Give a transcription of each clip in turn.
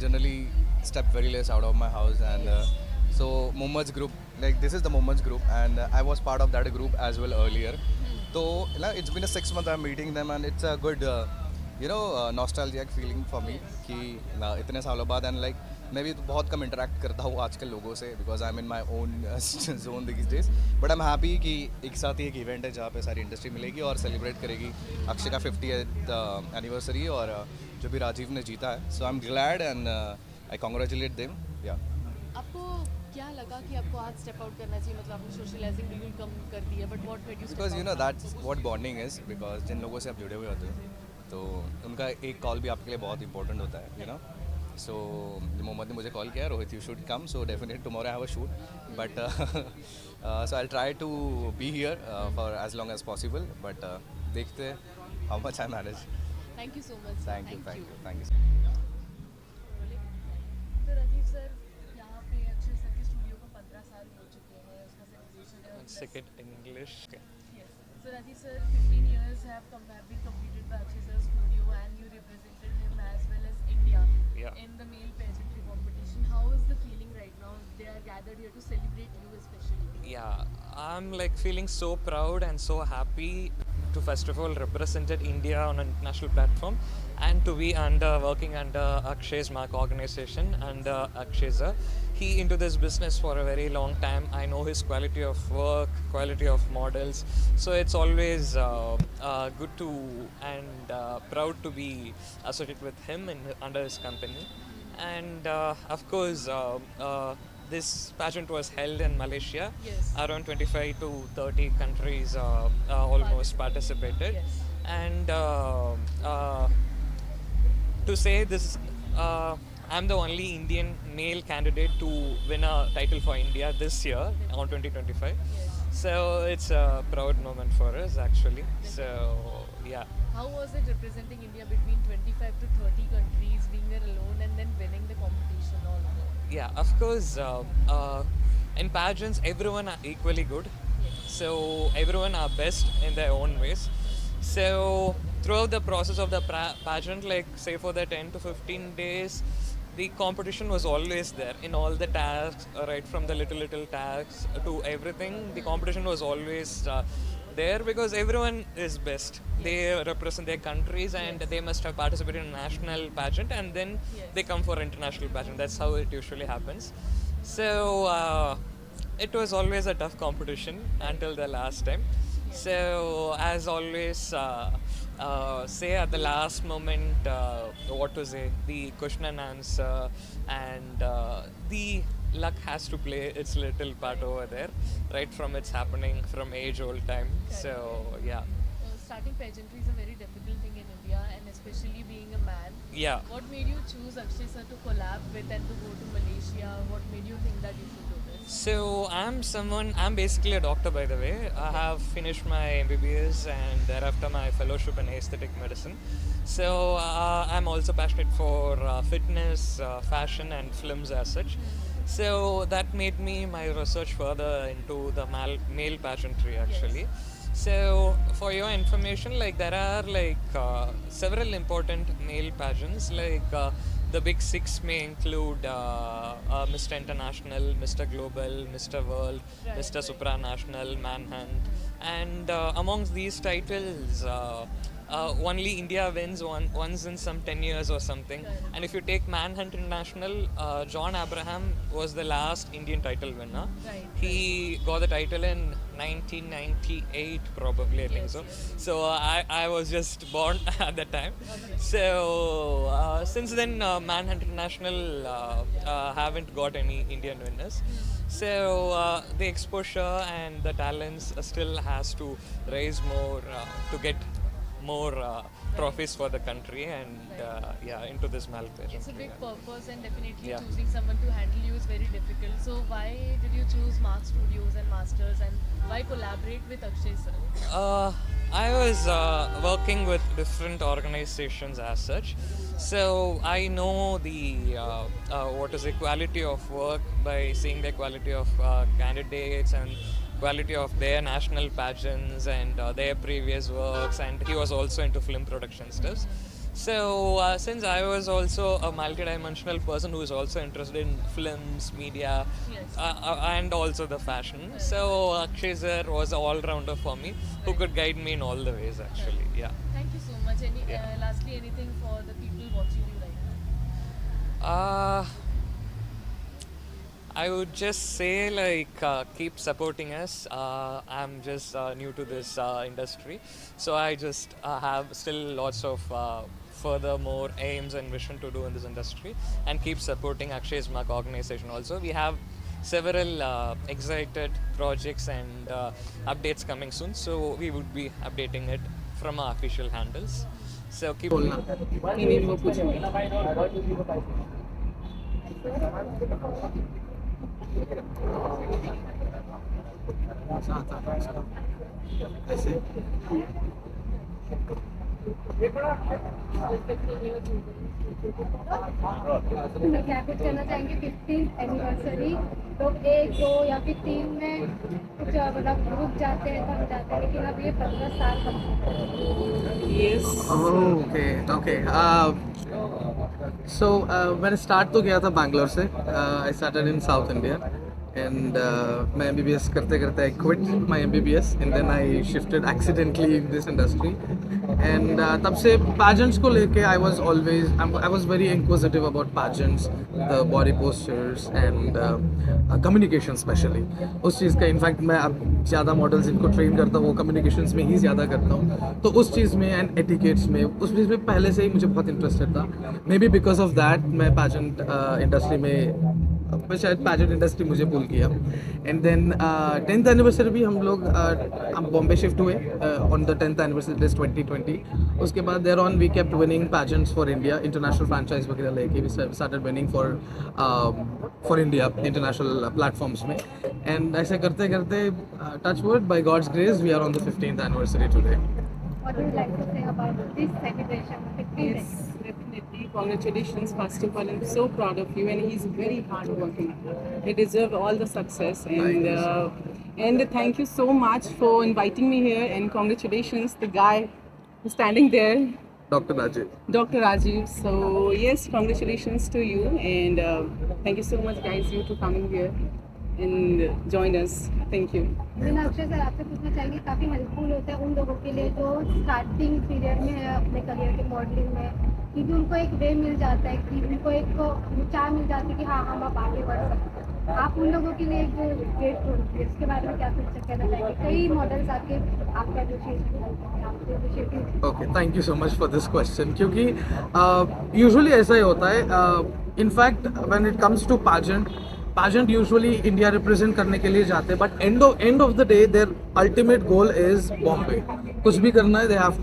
generally step very less out of my house, and so Mohammad's group, like this is the Mohammad's group, and I was part of that group as well earlier. So it's been a 6 month I'm meeting them, and it's a good nostalgic feeling for me कि इतने सालों बाद, and like मैं भी तो बहुत कम interact करता हूँ आजकल लोगों से because I am in my own zone this days, but I am happy कि एक साथ ही एक इवेंट है जहाँ पे सारी इंडस्ट्री मिलेगी और सेलिब्रेट करेगी अक्षय का 50th एनिवर्सरी और जो भी राजीव ने जीता है. So I am glad and I congratulate them. या आपको क्या लगा कि आपको आज स्टेप आउट करना चाहिए, मतलब आपने सोशलाइजिंग बिल्कुल कम कर दी है, but what made you step because out? That's what bonding is, because जिन लोगों से आप जुड़े हुए होते हो तो उनका एक कॉल भी आपके लिए बहुत इंपॉर्टेंट होता है, सो मोहम्मद ने मुझे कॉल किया, Rohit you should come, so definitely tomorrow I have a shoot, but so I try to be here for as long as possible, but देखते how much I manage. Thank you so much. Thank you. तो Rajiv sir, यहाँ पे Akshay sir के studio को 15 साल हो चुके हैं, उसका सेलिब्रेशन है. Second English. Yes. So Rajiv sir, 15 years have been completed by Akshay sir's studio, and you represented him as well as India Yeah. in the male pageantry competition. How is the feeling right now? They are gathered here to celebrate you especially. Yeah, I'm like feeling so proud and so happy to first of all represented India on an international platform and to be working under Akshay's mark organization and Akshay sir. He into this business for a very long time. I know his quality of work, quality of models. So it's always good to and proud to be associated with him under his company. And of course, this pageant was held in Malaysia. Yes. Around 25 to 30 countries almost participated. Yes. And to say this, I'm the only Indian male candidate to win a title for India this year on 2025. Yes. So it's a proud moment for us actually. So yeah. How was it representing India between 25 to 30 countries, being there alone and then winning the competition all over? Yeah, of course, in pageants, everyone are equally good. Yes. So everyone are best in their own ways. So throughout the process of the pageant, like say for the 10 to 15 days, the competition was always there in all the tasks, right from the little tasks to everything. The competition was always there because everyone is best. They represent their countries and they must have participated in a national pageant and then they come for international pageant. That's how it usually happens. So it was always a tough competition until the last time. So as always, say at the last moment, what to say, the question and answer and the luck has to play its little part over there, right from it's happening from age old time. So yeah. Starting pageantry is a very difficult thing in India, and especially being a man. Yeah. What made you choose Akshay sir to collab with and to go to Malaysia? What made you think that you should do this? So I'm basically a doctor by the way. I have finished my MBBS and thereafter my fellowship in aesthetic medicine. So I'm also passionate for fitness, fashion and films as such. So that made me my research further into the male pageantry actually. So for your information, like there are like several important male pageants, like the big six may include Mr. International, Mr. Global, Mr. World, Right, Mr. right. Supranational, Manhunt, and amongst these titles, only India wins once in some 10 years or something. Right. And if you take Manhunt International, John Abraham was the last Indian title winner. Right, He got the title in 1998 probably, I think Yes, so. yes. So I was just born at that time. Okay. So since then, Manhunt International haven't got any Indian winners. So the exposure and the talents still has to raise more to get more trophies for the country and yeah, into this malpageantry. It's a big purpose, and definitely Yeah. choosing someone to handle you is very difficult. So why did you choose Mark Studios and Masters, and why collaborate with Akshay sir? I was working with different organizations as such, so I know the what is the quality of work by seeing the quality of candidates and quality of their national pageants and their previous works, and he was also into film production stuff. So since I was also a multidimensional person who is also interested in films, media, Yes. and also the fashion, so Akshay sir was an all-rounder for me who could guide me in all the ways actually. Yeah. Thank you so much. Lastly, anything for the people watching you right now? Uh, I would just say like keep supporting us. I'm just new to this industry, so I just have still lots of furthermore aims and vision to do in this industry, and keep supporting Akshay's Mark organization. Also, we have several excited projects and updates coming soon, so we would be updating it from our official handles. So keep. नहीं नहीं वो पूछूंगी ऐसे क्या कुछ कहना चाहेंगे 15th anniversary लोग एक दो या फिर तीन में कुछ मतलब रुक जाते हैं थक जाते हैं लेकिन अब ये 15 साल yes Okay, okay. So मैंने स्टार्ट तो किया था बैंगलोर से. I started in South India and मैं MBBS करते करते I quit my MBBS and then I shifted accidentally in this industry and तब से pageants को लेके I was very inquisitive about pageants, the body postures and communication especially. उस चीज़ का in fact मैं अब ज़्यादा मॉडल्स इनको ट्रेन करता हूँ वो कम्युनिकेशंस में ही ज़्यादा करता हूँ, तो उस चीज़ में एंड एटिकेट्स में उस चीज़ में पहले से ही मुझे बहुत इंटरेस्टेड था. May be because of that मैं पैजेंट इंडस्ट्री में शायद पैजेंट इंडस्ट्री मुझे पुल किया. एंड देन 10th एनिवर्सरी भी हम लोग हम बॉम्बे शिफ्ट हुए ऑन द 10th एनिवर्सरी 2020. उसके बाद there on we kept winning pageants for India, international franchise वगैरह लेके we started winning for India international platforms में. एंड ऐसे करते करते touch wood by god's grace we are on the 15th anniversary today. What would you like to say about this celebration 15th? yes definitely congratulations first of all. I'm so proud of you and he's very hardworking. He deserves all the success and thank you so much for inviting me here and congratulations the guy who's standing there, Dr. Rajiv. Dr. Rajiv. So yes, congratulations to you and thank you so much guys you to coming here and join us. Thank you. बिना Akshay sir आपसे पूछना चाहेंगे काफ़ी helpful होता है उन लोगों के लिए जो स्टार्टिंग पीरियड में है अपने करियर के मॉडलिंग में, क्योंकि उनको एक वे मिल जाता है कि उनको एक विचार मिल जाती है कि हाँ हम अब आगे बढ़ सकते हैं. आप उन लोगों के लिए एक जो गेट खोलती है उसके बारे में क्या कुछ कहना चाहेंगे? कई मॉडल्स आके आपका initiative. Okay, thank you so much for this question. क्योंकि यूजुअली ऐसा ही होता है. In fact when it comes to pageant usually India represent करने के लिए जाते हैं, but end of the day their ultimate goal is Bombay. कुछ भी करना है, they have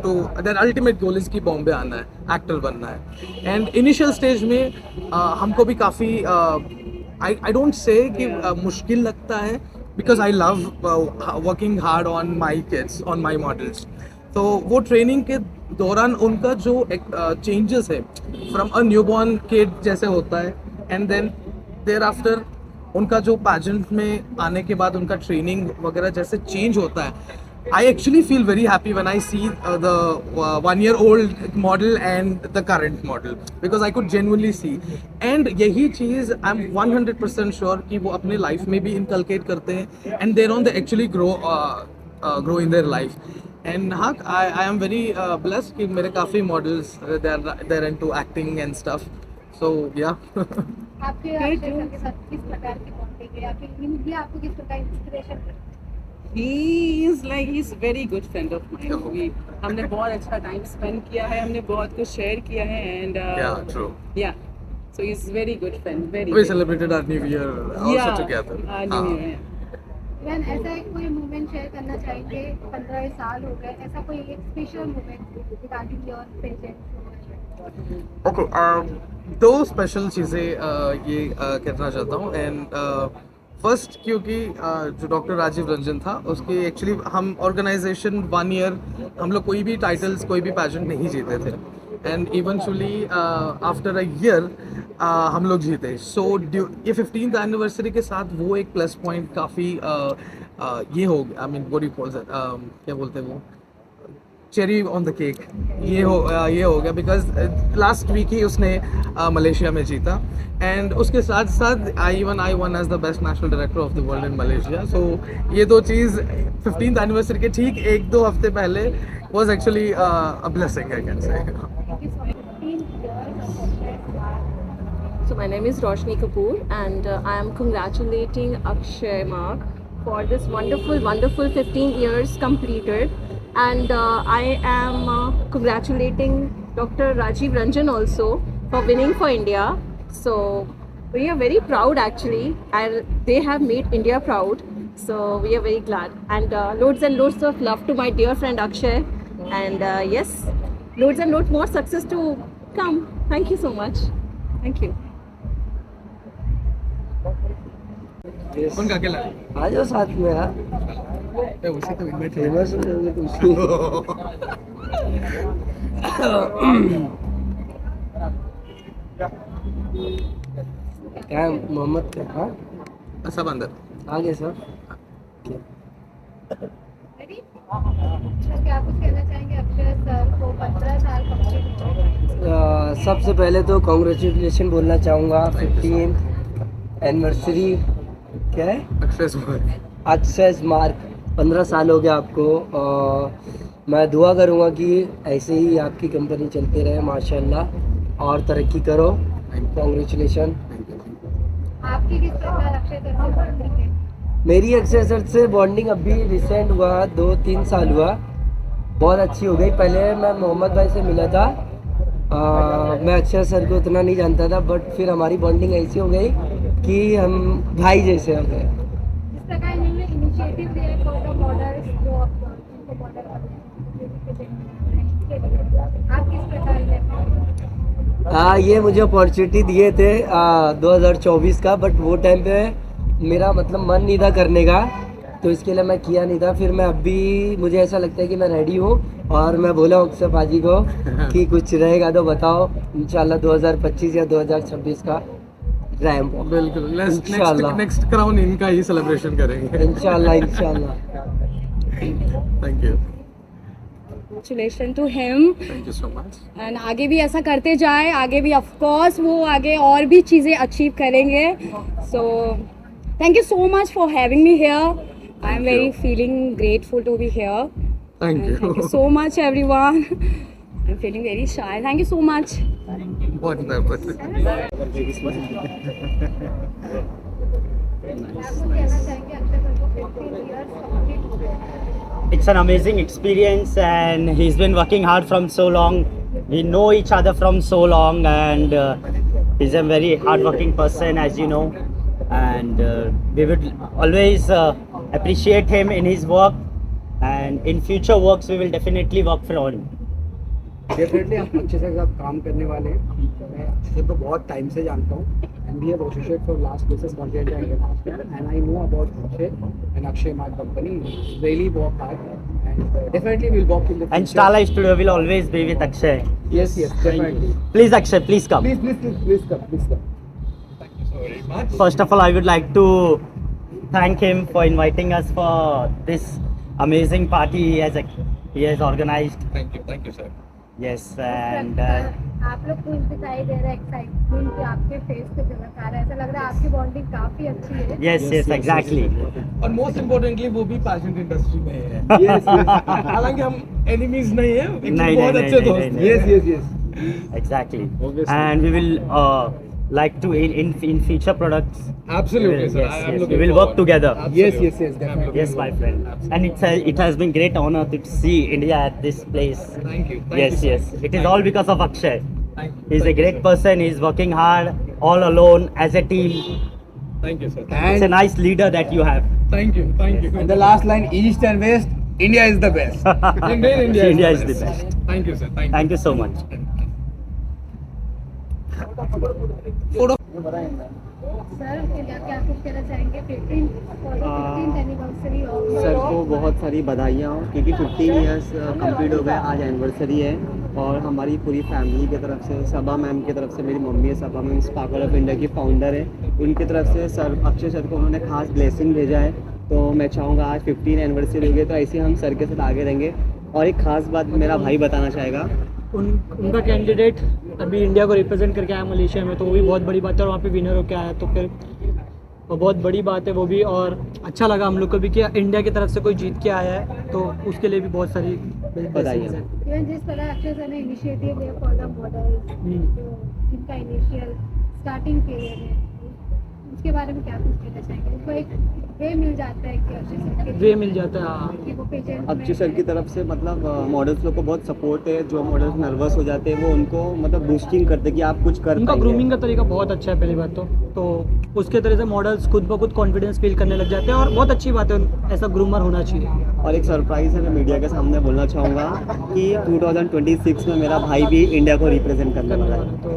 to their ultimate goal is कि बॉम्बे आना है, एक्टर बनना है. एंड इनिशियल स्टेज में हमको भी काफ़ी I don't say कि मुश्किल लगता है because I love working hard on my kids, on my models. तो वो ट्रेनिंग के दौरान उनका जो चेंजेस है फ्रॉम अ न्यूबॉर्न किड जैसे होता है एंड देन देयर आफ्टर उनका जो पैजेंट में आने के बाद उनका ट्रेनिंग वगैरह जैसे चेंज होता है. I actually feel very happy when I see the 1-year-old model and the current model because I could genuinely see. And यही चीज़ I'm 100% sure कि वो अपने लाइफ में भी inculcate करते हैं and then on they actually grow in their life. And हाँ, I am very blessed कि मेरे काफ़ी models they're into acting and stuff. So yeah. आपके अक्षय सर के साथ किस प्रकार की बॉन्डिंग है या फिर इनकी आपको किस प्रकार inspiration? he's very good friend of mine. हमने बहुत अच्छा टाइम स्पेंड किया है, हमने बहुत कुछ शेयर किया है and Yeah, true. yeah, so he's very good friend, very We good. celebrated our New Year also together. New हाँ. Year, इवन ऐसा एक कोई मोमेंट शेयर करना चाहेंगे? 15 साल हो गए, ऐसा कोई एक special moment regarding your pageant? Okay, दो स्पेशल चीज़ें ये कहना चाहता हूँ. एंड फर्स्ट क्योंकि जो डॉक्टर राजीव रंजन था उसकी एक्चुअली हम ऑर्गेनाइजेशन 1 ईयर हम लोग कोई भी टाइटल्स कोई भी पैजेंट नहीं जीते थे and eventually after a year हम लोग जीते. सो ये 15th एनिवर्सरी के साथ वो एक प्लस पॉइंट काफ़ी ये हो गया. I mean what do you call that, क्या बोलते हैं वो चेरी ऑन द केक ये हो गया बिकॉज लास्ट वीक ही उसने मलेशिया में जीता एंड उसके साथ साथ I won as the best national director of the world in Malaysia. So ये दो चीज़ 15th एनिवर्सरी के ठीक 1-2 हफ्ते पहले was actually a blessing, I can say. So my name is Roshni Kapoor and I am congratulating Akshay Mark for this wonderful 15 years completed, and I am congratulating Dr. Rajiv Ranjan also for winning for India. So we are very proud actually, and they have made India proud. So we are very glad, and loads and loads of love to my dear friend Akshay, and yes, loads and loads more success to come. Thank you so much. Thank you. कौन का अकेला आ जाओ साथ में यार. उसी को invite famous हो जाओगे तुम. क्या है, मोहम्मद क्या? हाँ सब अंदर आगे सर. Ready? सर क्या कुछ कहना चाहेंगे अक्षय सर को 15 साल कंप्लीट हुए. सबसे पहले तो कॉन्ग्रेचुलेशन बोलना चाहूँगा 15th एनिवर्सरी. क्या है? अक्षय मार्क 15 साल हो गया आपको. मैं दुआ करूँगा कि ऐसे ही आपकी कंपनी चलते रहे माशाल्लाह और तरक्की करो. कॉन्ग्रेचुलेशन. आपकी किस प्रकार अक्षय सर से बॉन्डिंग है? मेरी अक्षय सर से बॉन्डिंग अभी रिसेंट हुआ 2-3 साल हुआ. बहुत अच्छी हो गई. पहले मैं मोहम्मद भाई से मिला था. मैं अक्षय सर को उतना नहीं जानता था, बट फिर हमारी बॉन्डिंग ऐसी हो गई कि हम भाई जैसे हो गए. इस प्रकार इन्होंने इनिशिएटिव लिया है फॉर द मॉडल्स जो आपको मॉडल आप किस प्रकार से ये मुझे अपॉर्चुनिटी दिए थे 2024 का, बट वो टाइम पे मेरा मतलब मन नहीं था करने का, तो इसके लिए मैं किया नहीं था. फिर मैं अभी मुझे ऐसा लगता है कि मैं रेडी हूँ, और मैं बोला अक्सर पाजी को कि कुछ रहेगा तो बताओ. इंशाल्लाह 2025 या 2026 का रैम. बिल्कुल. इंशाल्लाह. नेक्स्ट क्राउन इनका ही सेलिब्रेशन करेंगे. इंशाल्लाह. Thank you. Congratulations to him. Thank you so much. And आगे भी ऐसा करते जाए. आगे भी ऑफ कोर्स वो आगे और भी चीज़ें अचीव करेंगे. So thank you so much for having me here. I am very feeling grateful to be here. Thank Thank you you. so much everyone. I'm feeling very shy. Thank you so much. बहुत nervous. क्या कुछ कहना चाहेंगे Akshay sir को 15 years complete हो गए. It's an amazing experience, and he's been working hard from so long. We know each other from so long, and he's a very hard-working person, as you know. And we would always appreciate him in his work, and in future works we will definitely work for him. Definitely हम Akshay sir के साथ काम करने वाले हैं. मैं Akshay sir को बहुत टाइम से जानता हूँ, and we have associated for last places continent international, and I know about Akshay and Akshay mark company. Really work hard, and definitely will work in the And Starlight Studio will always be with Akshay. Yes, definitely. Please Akshay, please come. Please come. First of all, I would like to thank him for inviting us for this amazing party he has organized. Thank you sir. Yes, and आप लोग खुश दिखाई दे रहे हैं. Excitement आपके face पे झलक आ रहा है. ऐसा लग रहा है आपकी बॉन्डिंग काफी अच्छी है. yes, exactly. और मोस्ट इम्पोर्टेंटली वो भी पैशन इंडस्ट्री में है. हालांकि हम एनिमीज नहीं है, बहुत अच्छे दोस्त हैं. Yes. Exactly. Obviously. And we will like to in future products. Absolutely sir. Yes, I'm yes. looking We will work forward. together. Yes, definitely. Yes, my friend. And it has been great honor to see India at this place. Thank you. Yes. It is all because of Akshay. Thank you. He's a great person. He's working hard, all alone, as a team. Thank you sir. It's a nice leader that you have. Thank you. And the last line, East and West, India is the best. India India is the best. Thank you sir. Thank you so much. Sir क्या कुछ कहना चाहेंगे 15th anniversary of sir को बहुत सारी बधाइयाँ हो, क्योंकि 15 इयर्स कंप्लीट हो गए. आज एनिवर्सरी है, और हमारी पूरी फैमिली की तरफ से, सबा मैम की तरफ से, मेरी मम्मी है सबा मैम स्पार्कल ऑफ इंडिया की फाउंडर है, उनकी तरफ से सर अक्षय सर को उन्होंने खास ब्लेसिंग भेजा है. तो मैं चाहूँगा आज 15 एनिवर्सरी हो गई, तो ऐसे हम सर के साथ आगे रहेंगे. और एक खास बात मेरा भाई बताना चाहेगा। उनका कैंडिडेट अभी इंडिया को रिप्रेजेंट करके आया मलेशिया में, तो वो भी बहुत बड़ी बात है, और वहाँ पे विनर होकर आया, तो फिर वो बहुत बड़ी बात है वो भी। और अच्छा लगा हम लोग को भी कि इंडिया की तरफ से कोई जीत के आया है, तो उसके लिए भी बहुत सारी बधाई। इवन जिस तरह अक्षय सर ने इनिशिएटिव लिया फॉर द मॉडल्स, जिनका इनिशियल स्टार्टिंग पीरियड है, उसके बारे में क्या कुछ कहना चाहेंगे? उनको एक वे मिल जाता है कि अक्षय सर के वे मिल जाता है कि वो पेजेंट अक्षय सर की तरफ से मतलब मॉडल्स लोग को बहुत सपोर्ट है। जो मॉडल्स नर्वस हो जाते हैं वो उनको मतलब बूस्टिंग करते हैं कि आप कुछ कर उनका पाएंगे। ग्रूमिंग का तरीका बहुत अच्छा है पहली बात तो उसके तरह से मॉडल्स खुद ब खुद कॉन्फिडेंस फील करने लग जाते हैं, और बहुत अच्छी बात है, ऐसा ग्रूमर होना चाहिए। और एक सरप्राइज है, मैं मीडिया के सामने बोलना चाहूँगा कि 2026 में मेरा भाई भी इंडिया को रिप्रेजेंट करने वाला है। तो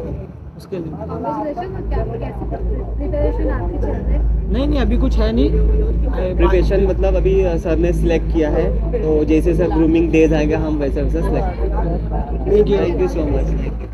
उसके लिए कांग्रेचुलेशन। और क्या कैसे प्रिपरेशन आपकी चल रही है? नहीं अभी कुछ है नहीं। प्रिपरेशन मतलब अभी सर ने सिलेक्ट किया है, तो जैसे सर ग्रूमिंग डेज आएंगे हम वैसे वैसे select. Thank you so much.